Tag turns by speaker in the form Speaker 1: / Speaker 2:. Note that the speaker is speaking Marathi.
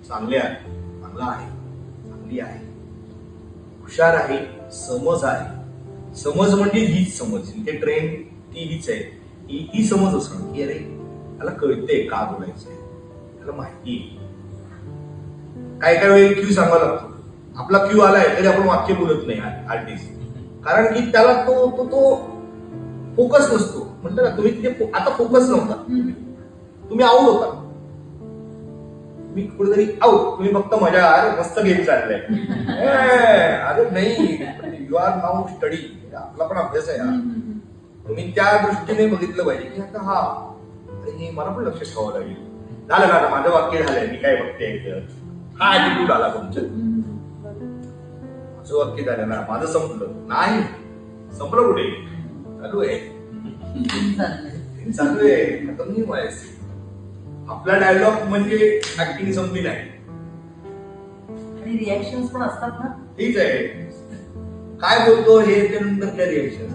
Speaker 1: चांगले आहे, चांगला आहे, चांगली आहे, हुशार आहे, समज आहे. समज म्हणजे हीच समज, इथे ट्रेंड ती हीच आहे. ही समज असणं की अरे त्याला कळते का बोलायचंय, त्याला माहिती. काय काय वेळी क्यू सांगावा लागतो. आपला क्यू आलाय तरी आपण वाक्य बोलत नाही आर्टिस्ट, कारण की त्याला तो तो तो फोकस नसतो. म्हणतो ना तुम्ही तिथे आता फोकस नव्हता, तुम्ही आऊट होता. मी कुठेतरी आऊट, तुम्ही फक्त मजा, अरे मस्त गेम चाललाय. अरे नाही, यू आर नाऊ स्टडी, आपला पण अभ्यास आहे. तुम्ही त्या दृष्टीने बघितलं पाहिजे की आता हा हे मला पण लक्ष ठेवावं लागेल. झालं ना, आता माझं वाक्य झालंय, मी काय बघते, हा ऍटिट्यूड आला तुमच्या. माझं वाक्य झालं ना, माझं संपलं नाही, संपलं कुठे, चालू आहे, चालू आहे, खतम नाही व्हायचं. आपला डायलॉग म्हणजे ऍक्टिंग संपली नाही.
Speaker 2: आणि रिॲक्शन पण असतात ना,
Speaker 1: ठीक आहे, काय बोलतो हे त्यानंतर त्या रिॲक्शन